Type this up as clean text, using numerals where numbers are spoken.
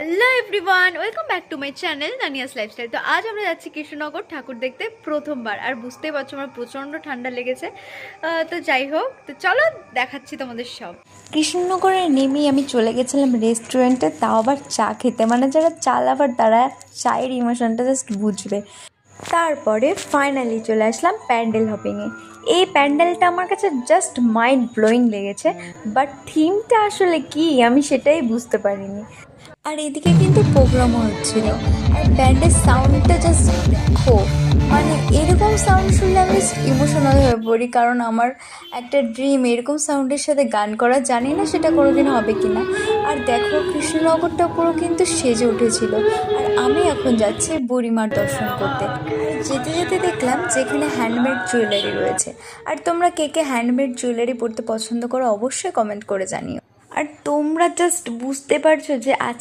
Hello everyone, welcome back to my channel Nania's lifestyle. তো আজ আমরা যাচ্ছি কৃষ্ণনগর ঠাকুর দেখতে প্রথমবার। আর বুঝতেই পারছো আমার প্রচণ্ড ঠান্ডা লেগেছে। তো যাই হোক, তো চলো দেখাচ্ছি তোমাদের সব। কৃষ্ণনগরে নেমেই আমি চলে গেছিলাম রেস্টুরেন্টে, তাও আবার চা খেতে। মানে যারা চা লাভার তারা চায়ের ইমোশনটা জাস্ট বুঝবে। তারপরে ফাইনালি চলে আসলাম প্যান্ডেল হপিংয়ে। এই প্যান্ডেলটা আমার কাছে জাস্ট মাইন্ড ব্লোয়িং লেগেছে, বাট থিমটা আসলে কি আমি সেটাই বুঝতে পারিনি। আর এদিকে কিন্তু প্রোগ্রামও হচ্ছিল, আর ব্যান্ডের সাউন্ডটা জাস্ট দেখো, মানে এরকম সাউন্ড শুনলে আমি ইমোশনাল হয়ে পড়ি। কারণ আমার একটা ড্রিম এরকম সাউন্ডের সাথে গান করা, জানি না সেটা কোনোদিন হবে কি না। আর দেখো কৃষ্ণনগরটা পুরো কিন্তু সেজে উঠেছিল। আর আমি এখন যাচ্ছি বুড়িমার দর্শন করতে। আর যেতে যেতে দেখলাম যেখানে হ্যান্ডমেড জুয়েলারি রয়েছে। আর তোমরা কে কে হ্যান্ডমেড জুয়েলারি পরতে পছন্দ করো অবশ্যই কমেন্ট করে জানিও। আর তোমরা জাস্ট বুঝতে পারছো যে আজ